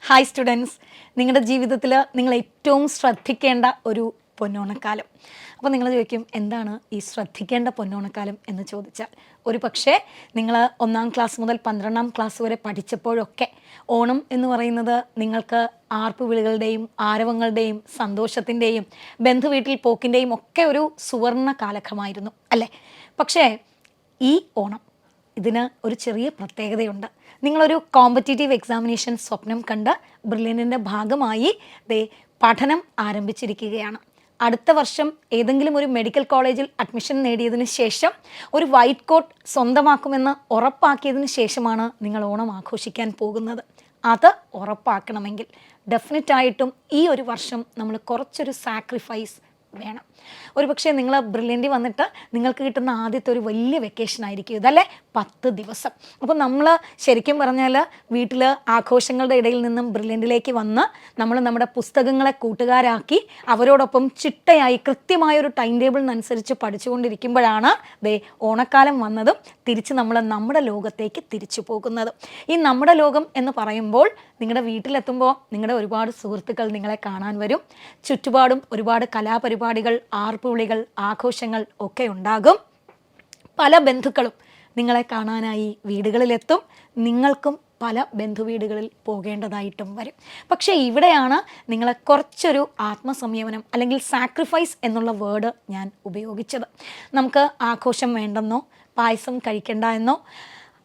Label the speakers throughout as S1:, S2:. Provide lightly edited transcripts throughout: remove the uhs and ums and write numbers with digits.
S1: Hi students, നിങ്ങളുടെ ജീവിതത്തിൽ നിങ്ങൾ ഏറ്റവും ശ്രദ്ധിക്കേണ്ട ഒരു പൊന്നോണക്കാലം. അപ്പോൾ നിങ്ങൾ ചോദിക്കും, എന്താണ് ഈ ശ്രദ്ധിക്കേണ്ട പൊന്നോണക്കാലം എന്ന് ചോദിച്ചാൽ, ഒരു പക്ഷേ നിങ്ങൾ 1-ാം ക്ലാസ് മുതൽ 12-ാം ക്ലാസ് വരെ പഠിച്ചപ്പോഴൊക്കെ ഓണം എന്ന് പറയുന്നത് നിങ്ങൾക്ക് ആർപ്പുവിളികളുടെയും ആരവങ്ങളുടെയും സന്തോഷത്തിൻ്റെയും ബന്ധുവീട്ടിൽ പോക്കിൻ്റെയും ഒക്കെ ഒരു സുവർണ്ണ കാലഘട്ടമായിരുന്നു അല്ലേ? പക്ഷേ ഈ ഓണം ഇതിന് ഒരു ചെറിയ പ്രത്യേകതയുണ്ട്. നിങ്ങളൊരു കോമ്പറ്റീറ്റീവ് എക്സാമിനേഷൻ സ്വപ്നം കണ്ട് ബ്രില്യൻറ്റിൻ്റെ ഭാഗമായി പഠനം ആരംഭിച്ചിരിക്കുകയാണ്. അടുത്ത വർഷം ഏതെങ്കിലും ഒരു മെഡിക്കൽ കോളേജിൽ അഡ്മിഷൻ നേടിയതിന് ശേഷം ഒരു വൈറ്റ് കോട്ട് സ്വന്തമാക്കുമെന്ന് ഉറപ്പാക്കിയതിന് ശേഷമാണ് നിങ്ങൾ ഓണം ആഘോഷിക്കാൻ പോകുന്നത്. അത് ഉറപ്പാക്കണമെങ്കിൽ ഡെഫിനറ്റായിട്ടും ഈ ഒരു വർഷം നമ്മൾ കുറച്ചൊരു സാക്രിഫൈസ് വേണം. ഒരു പക്ഷേ നിങ്ങൾ ബ്രില്യൻറ്റി വന്നിട്ട് നിങ്ങൾക്ക് കിട്ടുന്ന ആദ്യത്തെ ഒരു വലിയ വെക്കേഷൻ ആയിരിക്കും ഇതല്ലേ, 10 ദിവസം. അപ്പോൾ നമ്മൾ ശരിക്കും പറഞ്ഞാൽ വീട്ടിൽ ആഘോഷങ്ങളുടെ ഇടയിൽ നിന്നും ബ്രില്യൻറ്റിലേക്ക് വന്ന് നമ്മൾ നമ്മുടെ പുസ്തകങ്ങളെ കൂട്ടുകാരാക്കി അവരോടൊപ്പം ചിട്ടയായി കൃത്യമായൊരു ടൈം ടേബിളിനനുസരിച്ച് പഠിച്ചുകൊണ്ടിരിക്കുമ്പോഴാണ് ഓണക്കാലം വന്നതും തിരിച്ച് നമ്മൾ നമ്മുടെ ലോകത്തേക്ക് തിരിച്ചു പോകുന്നതും. ഈ നമ്മുടെ ലോകം എന്ന് പറയുമ്പോൾ നിങ്ങളുടെ വീട്ടിലെത്തുമ്പോൾ നിങ്ങളുടെ ഒരുപാട് സുഹൃത്തുക്കൾ നിങ്ങളെ കാണാൻ വരും. ചുറ്റുപാടും ഒരുപാട് കലാപരിപാടികൾ, ആർപ്പുവിളികൾ, ആഘോഷങ്ങൾ ഒക്കെ ഉണ്ടാകും. പല ബന്ധുക്കളും നിങ്ങളെ കാണാനായി വീടുകളിലെത്തും. നിങ്ങൾക്കും പല ബന്ധുവീടുകളിൽ പോകേണ്ടതായിട്ടും വരും. പക്ഷേ ഇവിടെയാണ് നിങ്ങളെ കുറച്ചൊരു ആത്മസംയമനം അല്ലെങ്കിൽ സാക്രിഫൈസ് എന്നുള്ള വേർഡ് ഞാൻ ഉപയോഗിച്ചത്. നമുക്ക് ആഘോഷം വേണ്ടെന്നോ പായസം കഴിക്കണ്ട എന്നോ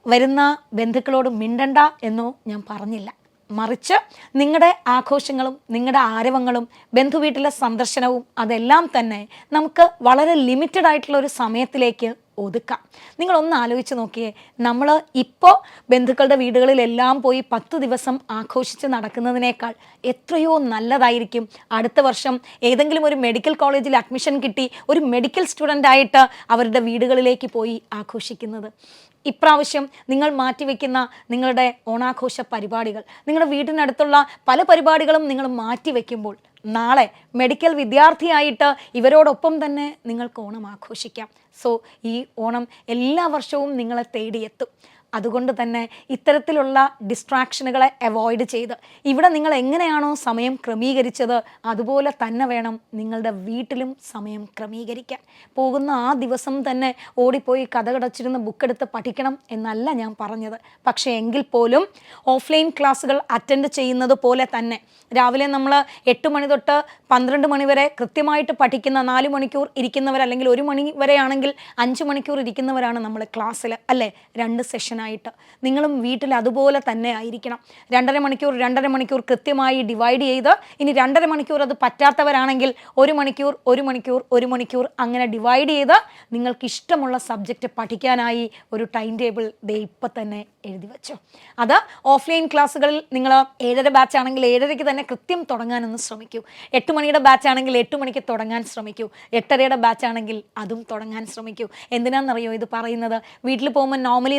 S1: വരുന്ന ബന്ധുക്കളോട് മിണ്ടണ്ട എന്നോ ഞാൻ പറഞ്ഞില്ല. മറിച്ച് നിങ്ങളുടെ ആഘോഷങ്ങളും നിങ്ങളുടെ ആരവങ്ങളും ബന്ധുവീട്ടിലെ സന്ദർശനവും അതെല്ലാം തന്നെ നമുക്ക് വളരെ ലിമിറ്റഡ് ആയിട്ടുള്ള ഒരു സമയത്തിലേക്ക് ഒതുക്കാം. നിങ്ങളൊന്ന് ആലോചിച്ച് നോക്കിയേ, നമ്മൾ ഇപ്പോൾ ബന്ധുക്കളുടെ വീടുകളിലെല്ലാം പോയി 10 ദിവസം ആഘോഷിച്ച് നടക്കുന്നതിനേക്കാൾ എത്രയോ നല്ലതായിരിക്കും അടുത്ത വർഷം ഏതെങ്കിലും ഒരു മെഡിക്കൽ കോളേജിൽ അഡ്മിഷൻ കിട്ടി ഒരു മെഡിക്കൽ സ്റ്റുഡൻ്റായിട്ട് അവരുടെ വീടുകളിലേക്ക് പോയി ആഘോഷിക്കുന്നത്. ഇപ്രാവശ്യം നിങ്ങൾ മാറ്റിവെക്കുന്ന നിങ്ങളുടെ ഓണാഘോഷ പരിപാടികൾ, നിങ്ങളുടെ വീടിനടുത്തുള്ള പല പരിപാടികളും നിങ്ങൾ മാറ്റിവെക്കുമ്പോൾ നാളെ മെഡിക്കൽ വിദ്യാർത്ഥിയായിട്ട് ഇവരോടൊപ്പം തന്നെ നിങ്ങൾക്ക് ഓണം ആഘോഷിക്കാം. സോ ഈ ഓണം എല്ലാ വർഷവും നിങ്ങളെ തേടിയെത്തും. അതുകൊണ്ട് തന്നെ ഇത്തരത്തിലുള്ള ഡിസ്ട്രാക്ഷനുകളെ അവോയ്ഡ് ചെയ്ത് ഇവിടെ നിങ്ങൾ എങ്ങനെയാണോ സമയം ക്രമീകരിച്ചത് അതുപോലെ തന്നെ വേണം നിങ്ങളുടെ വീട്ടിലും സമയം ക്രമീകരിക്കാൻ. പോകുന്ന ആ ദിവസം തന്നെ ഓടിപ്പോയി കഥകടച്ചിരുന്ന് ബുക്കെടുത്ത് പഠിക്കണം എന്നല്ല ഞാൻ പറഞ്ഞത്. പക്ഷേ എങ്കിൽ പോലും ഓഫ്ലൈൻ ക്ലാസ്സുകൾ അറ്റൻഡ് ചെയ്യുന്നത് പോലെ തന്നെ രാവിലെ നമ്മൾ 8 മണി തൊട്ട് 12 മണി വരെ കൃത്യമായിട്ട് പഠിക്കുന്ന 4 മണിക്കൂർ ഇരിക്കുന്നവർ, അല്ലെങ്കിൽ 1 മണി വരെ ആണെങ്കിൽ 5 മണിക്കൂർ ഇരിക്കുന്നവരാണ് നമ്മൾ ക്ലാസ്സിൽ അല്ലേ, 2 സെഷനായിട്ട്. നിങ്ങളും വീട്ടിൽ അതുപോലെ തന്നെ ആയിരിക്കണം. 2.5 മണിക്കൂർ കൃത്യമായി ഡിവൈഡ് ചെയ്ത്, ഇനി 2.5 മണിക്കൂർ അത് പറ്റാത്തവരാണെങ്കിൽ 1 മണിക്കൂർ അങ്ങനെ ഡിവൈഡ് ചെയ്ത് നിങ്ങൾക്ക് ഇഷ്ടമുള്ള സബ്ജക്റ്റ് പഠിക്കാനായി ഒരു ടൈം ടേബിൾ ഇപ്പം തന്നെ എഴുതി വെച്ചോ. അത് ഓഫ്ലൈൻ ക്ലാസ്സുകളിൽ നിങ്ങൾ 7:30 ബാച്ച് ആണെങ്കിൽ 7:30 തന്നെ കൃത്യം തുടങ്ങാനൊന്ന് ശ്രമിക്കൂ. 8 മണിയുടെ ബാച്ച് ആണെങ്കിൽ 8 മണിക്ക് തുടങ്ങാൻ ശ്രമിക്കൂ. 8:30യുടെ ബാച്ച് ആണെങ്കിൽ അതും തുടങ്ങാൻ ശ്രമിക്കൂ. എന്തിനാണെന്നറിയോ ഇത് പറയുന്നത്? വീട്ടിൽ പോകുമ്പോൾ നോർമലി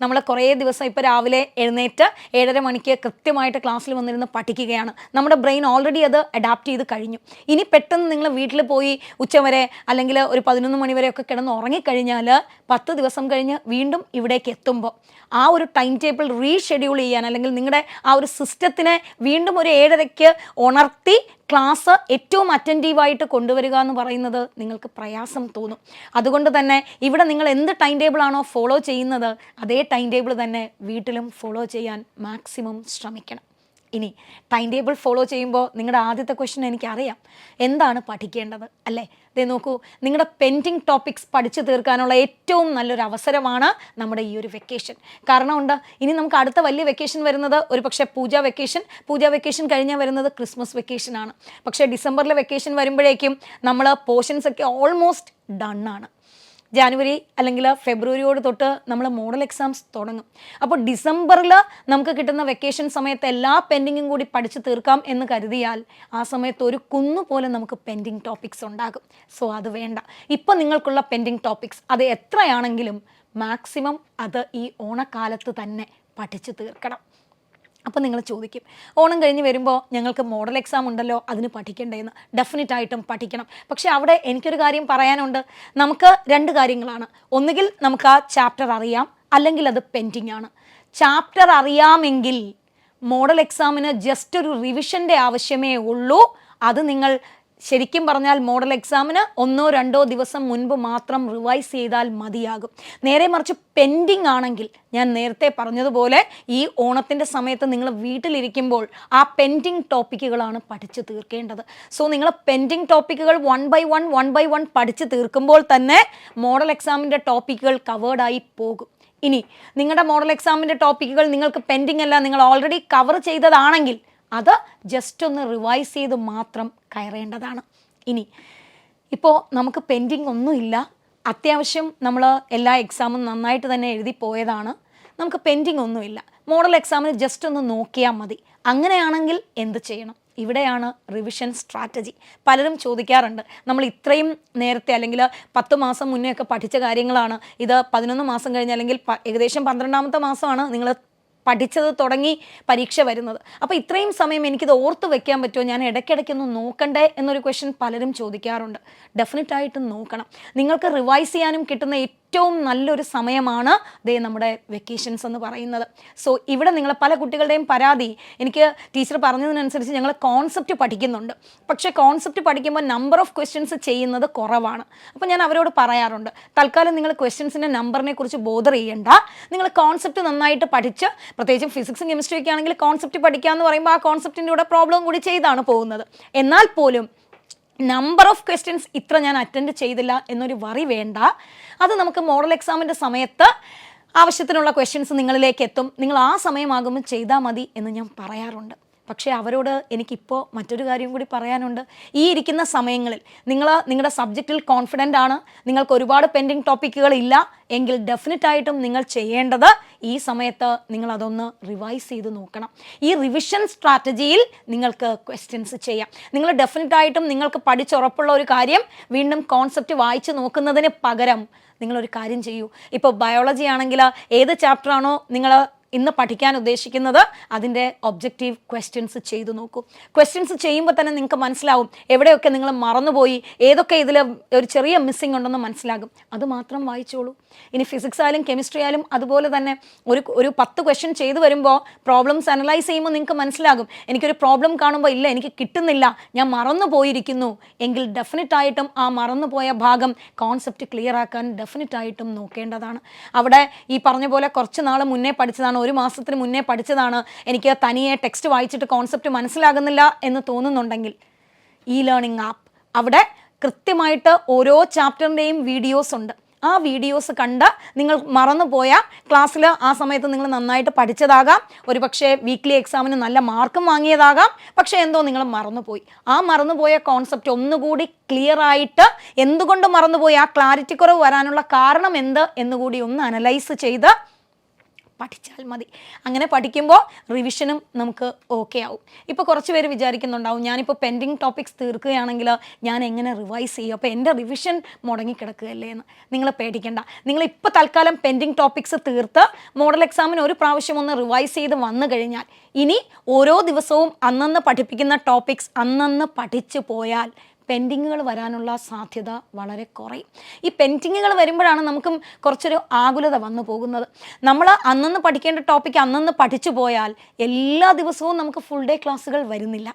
S1: നമ്മൾ കുറേ ദിവസം ഇപ്പോൾ രാവിലെ എഴുന്നേറ്റ് 7:30 മണിക്ക് കൃത്യമായിട്ട് ക്ലാസ്സിൽ വന്നിരുന്ന് പഠിക്കുകയാണ്. നമ്മുടെ ബ്രെയിൻ ഓൾറെഡി അത് അഡാപ്റ്റ് ചെയ്ത് കഴിഞ്ഞു. ഇനി പെട്ടെന്ന് നിങ്ങൾ വീട്ടിൽ പോയി ഉച്ചവരെ അല്ലെങ്കിൽ ഒരു 11 മണി വരെയൊക്കെ കിടന്ന് ഉറങ്ങിക്കഴിഞ്ഞാൽ 10 ദിവസം കഴിഞ്ഞ് വീണ്ടും ഇവിടേക്ക് എത്തുമ്പോൾ ആ ഒരു ടൈം ടേബിൾ റീഷെഡ്യൂൾ ചെയ്യാൻ, അല്ലെങ്കിൽ നിങ്ങളുടെ ആ ഒരു സിസ്റ്റത്തിനെ വീണ്ടും ഒരു 7:30ക്ക് ഉണർത്തി ക്ലാസ് ഏറ്റവും അറ്റൻറ്റീവായിട്ട് കൊണ്ടുവരിക എന്ന് പറയുന്നത് നിങ്ങൾക്ക് പ്രയാസം തോന്നും. അതുകൊണ്ട് തന്നെ ഇവിടെ നിങ്ങൾ എന്ത് ടൈം ടേബിളാണോ ഫോളോ ചെയ്യുന്നത് അതേ ടൈം ടേബിൾ തന്നെ വീട്ടിലും ഫോളോ ചെയ്യാൻ മാക്സിമം ശ്രമിക്കണം. ഇനി ടൈം ടേബിൾ ഫോളോ ചെയ്യുമ്പോൾ നിങ്ങളുടെ ആദ്യത്തെ ക്വസ്റ്റ്യൻ എനിക്കറിയാം, എന്താണ് പഠിക്കേണ്ടത് അല്ലേ? നോക്കൂ, നിങ്ങളുടെ പെൻഡിങ് ടോപ്പിക്സ് പഠിച്ചു തീർക്കാനുള്ള ഏറ്റവും നല്ലൊരു അവസരമാണ് നമ്മുടെ ഈ ഒരു വെക്കേഷൻ. കാരണമുണ്ട്, ഇനി നമുക്ക് അടുത്ത വലിയ വെക്കേഷൻ വരുന്നത് ഒരു പക്ഷേ പൂജ വെക്കേഷൻ കഴിഞ്ഞാൽ വരുന്നത് ക്രിസ്മസ് വെക്കേഷനാണ്. പക്ഷേ ഡിസംബറിലെ വെക്കേഷൻ വരുമ്പോഴേക്കും നമ്മൾ പോർഷൻസ് ഒക്കെ ഓൾമോസ്റ്റ് ഡണ്ണാണ്. ജാനുവരി അല്ലെങ്കിൽ ഫെബ്രുവരിയോട് തൊട്ട് നമ്മൾ മോഡൽ എക്സാംസ് തുടങ്ങും. അപ്പോൾ ഡിസംബറിൽ നമുക്ക് കിട്ടുന്ന വെക്കേഷൻ സമയത്ത് എല്ലാ പെൻഡിങ്ങും കൂടി പഠിച്ചു തീർക്കാം എന്ന് കരുതിയാൽ ആ സമയത്ത് ഒരു കുന്നുപോലെ നമുക്ക് പെൻഡിങ് ടോപ്പിക്സ് ഉണ്ടാകും. സോ അത് വേണ്ട. ഇപ്പം നിങ്ങൾക്കുള്ള പെൻഡിങ് ടോപ്പിക്സ് അത് എത്രയാണെങ്കിലും മാക്സിമം അത് ഈ ഓണക്കാലത്ത് തന്നെ പഠിച്ചു തീർക്കണം. അപ്പോൾ നിങ്ങൾ ചോദിക്കും, ഓണം കഴിഞ്ഞ് വരുമ്പോൾ ഞങ്ങൾക്ക് മോഡൽ എക്സാം ഉണ്ടല്ലോ, അതിന് പഠിക്കേണ്ടതെന്ന്. ഡെഫിനറ്റായിട്ടും പഠിക്കണം. പക്ഷേ അവിടെ എനിക്കൊരു കാര്യം പറയാനുണ്ട്. നമുക്ക് 2 കാര്യങ്ങളാണ്. ഒന്നുകിൽ നമുക്ക് ആ ചാപ്റ്റർ അറിയാം, അല്ലെങ്കിൽ അത് പെൻഡിങ് ആണ്. ചാപ്റ്റർ അറിയാമെങ്കിൽ മോഡൽ എക്സാമിന് ജസ്റ്റ് ഒരു റിവിഷൻ്റെ ആവശ്യമേ ഉള്ളൂ. അത് നിങ്ങൾ ശരിക്കും പറഞ്ഞാൽ മോഡൽ എക്സാമിന് 1-2 ദിവസം മുൻപ് മാത്രം റിവൈസ് ചെയ്താൽ മതിയാകും. നേരെ മറിച്ച് പെൻഡിങ് ആണെങ്കിൽ ഞാൻ നേരത്തെ പറഞ്ഞതുപോലെ ഈ ഓണത്തിൻ്റെ സമയത്ത് നിങ്ങൾ വീട്ടിലിരിക്കുമ്പോൾ ആ പെൻഡിങ് ടോപ്പിക്കുകളാണ് പഠിച്ച് തീർക്കേണ്ടത്. സോ നിങ്ങൾ പെൻഡിങ് ടോപ്പിക്കുകൾ 1 by 1 പഠിച്ച് തീർക്കുമ്പോൾ തന്നെ മോഡൽ എക്സാമിൻ്റെ ടോപ്പിക്കുകൾ കവേർഡായി പോകും. ഇനി നിങ്ങളുടെ മോഡൽ എക്സാമിൻ്റെ ടോപ്പിക്കുകൾ നിങ്ങൾക്ക് പെൻഡിങ് അല്ല, നിങ്ങൾ ഓൾറെഡി കവർ ചെയ്തതാണെങ്കിൽ അത് ജസ്റ്റ് ഒന്ന് റിവൈസ് ചെയ്ത് മാത്രം കയറേണ്ടതാണ്. ഇനി ഇപ്പോൾ നമുക്ക് പെൻഡിങ് ഒന്നുമില്ല, അത്യാവശ്യം നമ്മൾ എല്ലാ എക്സാമും നന്നായിട്ട് തന്നെ എഴുതി പോയതാണ്, നമുക്ക് പെൻഡിങ് ഒന്നുമില്ല, മോഡൽ എക്സാമിന് ജസ്റ്റ് ഒന്ന് നോക്കിയാൽ മതി. അങ്ങനെയാണെങ്കിൽ എന്ത് ചെയ്യണം? ഇവിടെയാണ് റിവിഷൻ സ്ട്രാറ്റജി. പലരും ചോദിക്കാറുണ്ട്, നമ്മൾ ഇത്രയും നേരത്തെ അല്ലെങ്കിൽ 10 മാസം മുന്നേ ഒക്കെ പഠിച്ച കാര്യങ്ങളാണ് ഇത് 11 മാസം കഴിഞ്ഞ് അല്ലെങ്കിൽ ഏകദേശം 12ാമത്തെ മാസമാണ് നിങ്ങൾ പഠിച്ചത് തുടങ്ങി പരീക്ഷ വരുന്നത്. അപ്പോൾ ഇത്രയും സമയം എനിക്കിത് ഓർത്ത് വെക്കാൻ പറ്റുമോ, ഞാൻ ഇടയ്ക്കിടയ്ക്കൊന്ന് നോക്കണ്ടേ എന്നൊരു ക്വസ്റ്റ്യൻ പലരും ചോദിക്കാറുണ്ട്. ഡെഫിനറ്റായിട്ടും നോക്കണം. നിങ്ങൾക്ക് റിവൈസ് ചെയ്യാനും കിട്ടുന്ന ഏറ്റവും നല്ലൊരു സമയമാണ് നമ്മുടെ വെക്കേഷൻസ് എന്ന് പറയുന്നത്. സോ ഇവിടെ നിങ്ങൾ പല കുട്ടികളുടെയും പരാതി, എനിക്ക് ടീച്ചർ പറഞ്ഞതിനനുസരിച്ച് ഞങ്ങൾ കോൺസെപ്റ്റ് പഠിക്കുന്നുണ്ട്, പക്ഷേ കോൺസെപ്റ്റ് പഠിക്കുമ്പോൾ നമ്പർ ഓഫ് ക്വസ്റ്റ്യൻസ് ചെയ്യുന്നത് കുറവാണ്. അപ്പോൾ ഞാൻ അവരോട് പറയാറുണ്ട്, തൽക്കാലം നിങ്ങൾ ക്വസ്റ്റ്യൻസിൻ്റെ നമ്പറിനെ കുറിച്ച് ബോധർ ചെയ്യേണ്ട, നിങ്ങൾ കോൺസെപ്റ്റ് നന്നായിട്ട് പഠിച്ച്, പ്രത്യേകിച്ചും ഫിസിക്സും കെമിസ്ട്രി ഒക്കെ ആണെങ്കിൽ കോൺസെപ്റ്റ് പഠിക്കുക എന്ന് പറയുമ്പോൾ ആ കോൺസെപ്റ്റിൻ്റെ കൂടെ പ്രോബ്ലം കൂടി ചെയ്താണ് പോകുന്നത്. എന്നാൽ പോലും നമ്പർ ഓഫ് ക്വസ്റ്റ്യൻസ് ഇത്ര ഞാൻ അറ്റൻഡ് ചെയ്തില്ല എന്നൊരു വറി വേണ്ട. അത് നമുക്ക് മോഡൽ എക്സാമിൻ്റെ സമയത്ത് ആവശ്യത്തിനുള്ള ക്വസ്റ്റ്യൻസ് നിങ്ങളിലേക്ക് എത്തും, നിങ്ങൾ ആ സമയമാകുമ്പോൾ ചെയ്താൽ മതി എന്ന് ഞാൻ പറയാറുണ്ട്. പക്ഷേ അവരോട് എനിക്കിപ്പോൾ മറ്റൊരു കാര്യം കൂടി പറയാനുണ്ട്. ഈ ഇരിക്കുന്ന സമയങ്ങളിൽ നിങ്ങളുടെ സബ്ജക്റ്റിൽ കോൺഫിഡൻ്റ് ആണ്, നിങ്ങൾക്ക് ഒരുപാട് പെൻഡിങ് ടോപ്പിക്കുകൾ ഇല്ല എങ്കിൽ ഡെഫിനറ്റായിട്ടും നിങ്ങൾ ചെയ്യേണ്ടത് ഈ സമയത്ത് നിങ്ങളതൊന്ന് റിവൈസ് ചെയ്ത് നോക്കണം. ഈ റിവിഷൻ സ്ട്രാറ്റജിയിൽ നിങ്ങൾക്ക് ക്വസ്റ്റ്യൻസ് ചെയ്യാം. നിങ്ങൾ ഡെഫിനറ്റായിട്ടും നിങ്ങൾക്ക് പഠിച്ചുറപ്പുള്ള ഒരു കാര്യം വീണ്ടും കോൺസെപ്റ്റ് വായിച്ച് നോക്കുന്നതിന് പകരം നിങ്ങളൊരു കാര്യം ചെയ്യൂ. ഇപ്പോൾ ബയോളജി ആണെങ്കിൽ ഏത് ചാപ്റ്ററാണോ നിങ്ങൾ ഇന്ന് പഠിക്കാൻ ഉദ്ദേശിക്കുന്നത് അതിൻ്റെ ഒബ്ജക്റ്റീവ് ക്വസ്റ്റ്യൻസ് ചെയ്തു നോക്കൂ. ക്വസ്റ്റ്യൻസ് ചെയ്യുമ്പോൾ തന്നെ നിങ്ങൾക്ക് മനസ്സിലാവും എവിടെയൊക്കെ നിങ്ങൾ മറന്നുപോയി, ഏതൊക്കെ ഇതിൽ ഒരു ചെറിയ മിസ്സിംഗ് ഉണ്ടെന്ന് മനസ്സിലാകും. അത് മാത്രം വായിച്ചോളൂ. ഇനി ഫിസിക്സ് ആയാലും കെമിസ്ട്രി ആയാലും അതുപോലെ തന്നെ ഒരു 10 ക്വസ്റ്റ്യൻ ചെയ്തു വരുമ്പോൾ പ്രോബ്ലംസ് അനലൈസ് ചെയ്യുമ്പോൾ നിങ്ങൾക്ക് മനസ്സിലാകും, എനിക്കൊരു പ്രോബ്ലം കാണുമ്പോൾ ഇല്ല എനിക്ക് കിട്ടുന്നില്ല, ഞാൻ മറന്നു പോയിരിക്കുന്നു എങ്കിൽ ഡെഫിനറ്റായിട്ടും ആ മറന്നുപോയ ഭാഗം കോൺസെപ്റ്റ് ക്ലിയർ ആക്കാൻ ഡെഫിനറ്റായിട്ടും നോക്കേണ്ടതാണ്. അവിടെ ഈ പറഞ്ഞ പോലെ കുറച്ച് നാൾ മുന്നേ പഠിച്ചതാണ്, 1 മാസത്തിന് മുന്നേ പഠിച്ചതാണ്, എനിക്ക് തനിയെ ടെക്സ്റ്റ് വായിച്ചിട്ട് കോൺസെപ്റ്റ് മനസ്സിലാകുന്നില്ല എന്ന് തോന്നുന്നുണ്ടെങ്കിൽ ലേണിംഗ് ആപ്പ്, അവിടെ കൃത്യമായിട്ട് ഓരോ ചാപ്റ്ററിൻ്റെയും വീഡിയോസ് ഉണ്ട്. ആ വീഡിയോസ് കണ്ട് നിങ്ങൾ മറന്നുപോയ ക്ലാസ്സിൽ ആ സമയത്ത് നിങ്ങൾ നന്നായിട്ട് പഠിച്ചതാകാം, ഒരു പക്ഷേ വീക്ക്ലി എക്സാമിന് നല്ല മാർക്കും വാങ്ങിയതാകാം, പക്ഷേ എന്തോ നിങ്ങൾ മറന്നുപോയി. ആ മറന്നുപോയ കോൺസെപ്റ്റ് ഒന്നുകൂടി ക്ലിയർ ആയിട്ട് എന്തുകൊണ്ട് മറന്നുപോയി, ആ ക്ലാരിറ്റി കുറവ് വരാനുള്ള കാരണം എന്ത് എന്നുകൂടി ഒന്ന് അനലൈസ് ചെയ്ത് പഠിച്ചാൽ മതി. അങ്ങനെ പഠിക്കുമ്പോൾ റിവിഷനും നമുക്ക് ഓക്കെ ആവും. ഇപ്പോൾ കുറച്ച് പേര് വിചാരിക്കുന്നുണ്ടാവും, ഞാനിപ്പോൾ പെൻഡിങ് ടോപ്പിക്സ് തീർക്കുകയാണെങ്കിൽ ഞാൻ എങ്ങനെ റിവൈസ് ചെയ്യും, അപ്പോൾ എൻ്റെ റിവിഷൻ മുടങ്ങിക്കിടക്കുകയല്ലേ എന്ന്. നിങ്ങൾ പേടിക്കേണ്ട. നിങ്ങളിപ്പോൾ തൽക്കാലം പെൻഡിങ് ടോപ്പിക്സ് തീർത്ത് മോഡൽ എക്സാമിന് ഒരു പ്രാവശ്യം ഒന്ന് റിവൈസ് ചെയ്ത് വന്നു കഴിഞ്ഞാൽ ഇനി ഓരോ ദിവസവും അന്നന്ന് പഠിപ്പിക്കുന്ന ടോപ്പിക്സ് അന്നന്ന് പഠിച്ചു പോയാൽ പെൻഡിങ്ങുകൾ വരാനുള്ള സാധ്യത വളരെ കുറയും. ഈ പെൻഡിങ്ങുകൾ വരുമ്പോഴാണ് നമുക്കും കുറച്ചൊരു ആകുലത വന്നു പോകുന്നത്. നമ്മൾ അന്നന്ന് പഠിക്കേണ്ട ടോപ്പിക്ക് അന്നന്ന് പഠിച്ചു പോയാൽ എല്ലാ ദിവസവും നമുക്ക് ഫുൾ ഡേ ക്ലാസ്സുകൾ വരുന്നില്ല.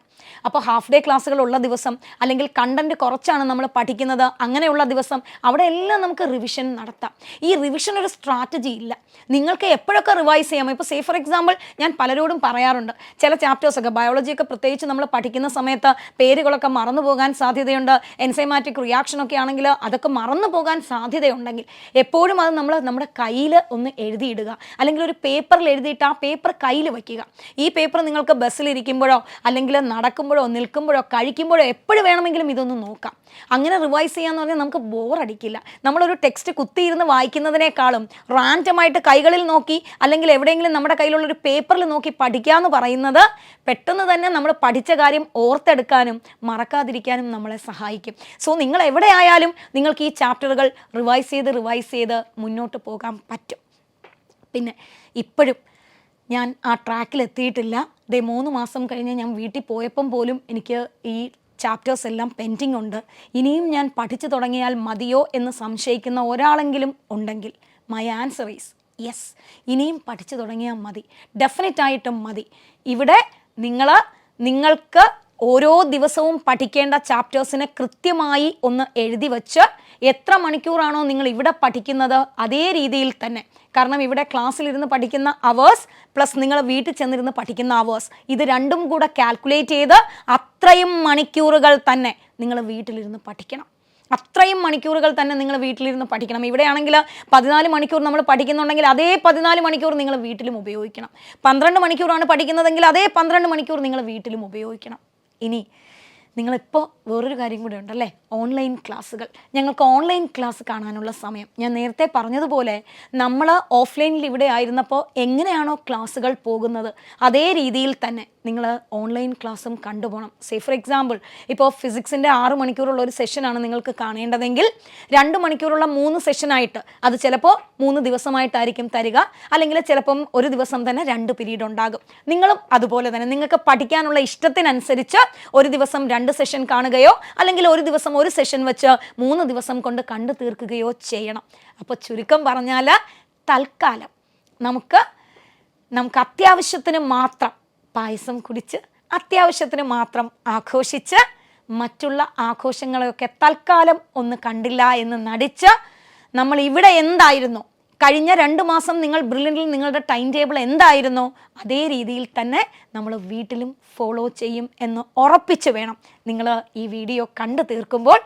S1: അപ്പോൾ ഹാഫ് ഡേ ക്ലാസ്സുകൾ ഉള്ള ദിവസം അല്ലെങ്കിൽ കണ്ടൻറ്റ് കുറച്ചാണ് നമ്മൾ പഠിക്കുന്നത്, അങ്ങനെയുള്ള ദിവസം അവിടെ എല്ലാം നമുക്ക് റിവിഷൻ നടത്താം. ഈ റിവിഷൻ ഒരു സ്ട്രാറ്റജി ഇല്ല, നിങ്ങൾക്ക് എപ്പോഴൊക്കെ റിവൈസ് ചെയ്യാം. ഇപ്പോൾ സേ ഫോർ എക്സാമ്പിൾ ഞാൻ പലരോടും പറയാറുണ്ട്, ചില ചാപ്റ്റേഴ്സൊക്കെ ബയോളജിയൊക്കെ പ്രത്യേകിച്ച് നമ്മൾ പഠിക്കുന്ന സമയത്ത് പേരുകളൊക്കെ മറന്നു പോകാൻ സാധ്യതയുണ്ട്. എൻസൈമാറ്റിക് റിയാക്ഷനൊക്കെ ആണെങ്കിൽ അതൊക്കെ മറന്നു പോകാൻ സാധ്യതയുണ്ടെങ്കിൽ എപ്പോഴും അത് നമ്മുടെ കയ്യിൽ ഒന്ന് എഴുതിയിടുക, അല്ലെങ്കിൽ ഒരു പേപ്പറിൽ എഴുതിയിട്ട് ആ പേപ്പർ കയ്യിൽ വയ്ക്കുക. ഈ പേപ്പർ നിങ്ങൾക്ക് ബസ്സിലിരിക്കുമ്പോഴോ അല്ലെങ്കിൽ നടക്കുമ്പോഴോ നിൽക്കുമ്പോഴോ കഴിക്കുമ്പോഴോ എപ്പോഴും വേണമെങ്കിലും ഇതൊന്ന് നോക്കാം. അങ്ങനെ റിവൈസ് ചെയ്യാന്ന് പറഞ്ഞാൽ നമുക്ക് ബോറടിക്കില്ല. നമ്മളൊരു ടെക്സ്റ്റ് കുത്തിയിരുന്ന് വായിക്കുന്നതിനേക്കാളും റാൻഡമായിട്ട് കൈകളിൽ നോക്കി അല്ലെങ്കിൽ എവിടെയെങ്കിലും നമ്മുടെ കയ്യിലുള്ളൊരു പേപ്പറിൽ നോക്കി പഠിക്കാമെന്ന് പറയുന്നത് പെട്ടെന്ന് തന്നെ നമ്മൾ പഠിച്ച കാര്യം ഓർത്തെടുക്കാനും മറക്കാതിരിക്കാനും നമ്മളെ സഹായിക്കും. സോ നിങ്ങൾ എവിടെയായാലും നിങ്ങൾക്ക് ഈ ചാപ്റ്ററുകൾ റിവൈസ് ചെയ്ത് മുന്നോട്ട് പോകാൻ പറ്റും. പിന്നെ ഇപ്പോഴും ഞാൻ ആ ട്രാക്കിൽ എത്തിയിട്ടില്ല. 3 മാസം കഴിഞ്ഞ് ഞാൻ വീട്ടിൽ പോയപ്പം പോലും എനിക്ക് ഈ ചാപ്റ്റേഴ്സ് എല്ലാം പെൻഡിങ് ഉണ്ട്, ഇനിയും ഞാൻ പഠിച്ചു തുടങ്ങിയാൽ മതിയോ എന്ന് സംശയിക്കുന്ന ഒരാളെങ്കിലും ഉണ്ടെങ്കിൽ മൈ ആൻസർ ഈസ് യെസ്, ഇനിയും പഠിച്ചു തുടങ്ങിയാൽ മതി, ഡെഫിനറ്റായിട്ടും മതി. ഇവിടെ നിങ്ങൾക്ക് ഓരോ ദിവസവും പഠിക്കേണ്ട ചാപ്റ്റേഴ്സിനെ കൃത്യമായി ഒന്ന് എഴുതി വച്ച് എത്ര മണിക്കൂറാണോ നിങ്ങൾ ഇവിടെ പഠിക്കുന്നത് അതേ രീതിയിൽ തന്നെ, കാരണം ഇവിടെ ക്ലാസ്സിലിരുന്ന് പഠിക്കുന്ന അവേഴ്സ് പ്ലസ് നിങ്ങൾ വീട്ടിൽ ചെന്നിരുന്ന് പഠിക്കുന്ന അവേഴ്സ്, ഇത് രണ്ടും കൂടെ കാൽക്കുലേറ്റ് ചെയ്ത് അത്രയും മണിക്കൂറുകൾ തന്നെ നിങ്ങൾ വീട്ടിലിരുന്ന് പഠിക്കണം. അത്രയും മണിക്കൂറുകൾ തന്നെ നിങ്ങൾ വീട്ടിലിരുന്ന് പഠിക്കണം. ഇവിടെയാണെങ്കിൽ 14 മണിക്കൂർ നമ്മൾ പഠിക്കുന്നുണ്ടെങ്കിൽ അതേ 14 മണിക്കൂർ നിങ്ങൾ വീട്ടിലും ഉപയോഗിക്കണം. 12 മണിക്കൂറാണ് പഠിക്കുന്നതെങ്കിൽ അതേ 12 മണിക്കൂർ നിങ്ങൾ വീട്ടിലും ഉപയോഗിക്കണം. ഇനി നിങ്ങളിപ്പോൾ വേറൊരു കാര്യം കൂടെ ഉണ്ടല്ലേ, ഓൺലൈൻ ക്ലാസ്സുകൾ. ഞങ്ങൾക്ക് ഓൺലൈൻ ക്ലാസ് കാണാനുള്ള സമയം, ഞാൻ നേരത്തെ പറഞ്ഞതുപോലെ നമ്മൾ ഓഫ്ലൈനിൽ ഇവിടെ ആയിരുന്നപ്പോൾ എങ്ങനെയാണോ ക്ലാസ്സുകൾ പോകുന്നത് അതേ രീതിയിൽ തന്നെ നിങ്ങൾ ഓൺലൈൻ ക്ലാസ്സും കണ്ടുപോകണം. ഫോർ എക്സാമ്പിൾ, ഇപ്പോൾ ഫിസിക്സിൻ്റെ 6 മണിക്കൂറുള്ള ഒരു സെഷനാണ് നിങ്ങൾക്ക് കാണേണ്ടതെങ്കിൽ 2 മണിക്കൂറുള്ള 3 സെഷനായിട്ട്, അത് ചിലപ്പോൾ 3 ദിവസമായിട്ടായിരിക്കും തരിക, അല്ലെങ്കിൽ ചിലപ്പം ഒരു ദിവസം തന്നെ 2 പീരീഡ് ഉണ്ടാകും. നിങ്ങളും അതുപോലെ തന്നെ നിങ്ങൾക്ക് പഠിക്കാനുള്ള ഇഷ്ടത്തിനനുസരിച്ച് ഒരു ദിവസം 2 സെഷൻ കാണുകയോ അല്ലെങ്കിൽ ഒരു ദിവസം 1 സെഷൻ വെച്ച് 3 ദിവസം കൊണ്ട് കണ്ടു തീർക്കുകയോ ചെയ്യണം. അപ്പോൾ ചുരുക്കം പറഞ്ഞാൽ തൽക്കാലം നമുക്ക് അത്യാവശ്യത്തിന് മാത്രം പായസം കുടിച്ച് അത്യാവശ്യത്തിന് മാത്രം ആഘോഷിച്ച് മറ്റുള്ള ആഘോഷങ്ങളെയൊക്കെ തൽക്കാലം ഒന്ന് കണ്ടില്ല എന്ന് നടിച്ച് നമ്മൾ ഇവിടെ എന്തായിരുന്നു കഴിഞ്ഞ 2 മാസം നിങ്ങൾ ബ്രില്യൻറ്റിൽ നിങ്ങളുടെ ടൈം ടേബിൾ എന്തായിരുന്നോ അതേ രീതിയിൽ തന്നെ നമ്മൾ വീട്ടിലും ഫോളോ ചെയ്യും എന്ന് ഉറപ്പിച്ച് വേണം നിങ്ങൾ ഈ വീഡിയോ കണ്ടു തീർക്കുമ്പോൾ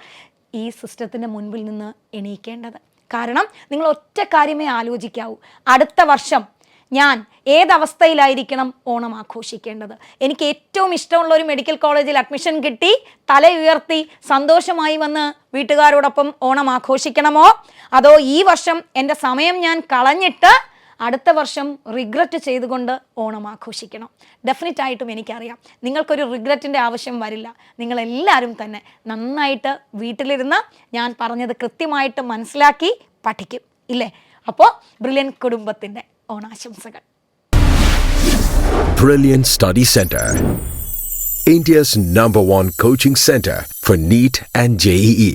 S1: ഈ സിസ്റ്റത്തിൻ്റെ മുൻപിൽ നിന്ന് എണീക്കേണ്ടത്. കാരണം നിങ്ങൾ ഒറ്റ കാര്യമേ ആലോചിക്കാവൂ, അടുത്ത വർഷം ഞാൻ ഏതവസ്ഥയിലായിരിക്കണം ഓണം ആഘോഷിക്കേണ്ടത്. എനിക്ക് ഏറ്റവും ഇഷ്ടമുള്ള ഒരു മെഡിക്കൽ കോളേജിൽ അഡ്മിഷൻ കിട്ടി തല ഉയർത്തി സന്തോഷമായി വന്ന് വീട്ടുകാരോടൊപ്പം ഓണം ആഘോഷിക്കണമോ, അതോ ഈ വർഷം എൻ്റെ സമയം ഞാൻ കളഞ്ഞിട്ട് അടുത്ത വർഷം റിഗ്രറ്റ് ചെയ്തുകൊണ്ട് ഓണം ആഘോഷിക്കണം? ഡെഫിനറ്റായിട്ടും എനിക്കറിയാം നിങ്ങൾക്കൊരു റിഗ്രറ്റിൻ്റെ ആവശ്യം വരില്ല. നിങ്ങളെല്ലാവരും തന്നെ നന്നായിട്ട് വീട്ടിലിരുന്ന് ഞാൻ പറഞ്ഞത് കൃത്യമായിട്ട് മനസ്സിലാക്കി പഠിക്കും, ഇല്ലേ? അപ്പോൾ ബ്രില്യൻ കുടുംബത്തിൻ്റെ ഓണാശംസകൾ.
S2: Brilliant Study Center, India's #1 coaching center for NEET and JEE.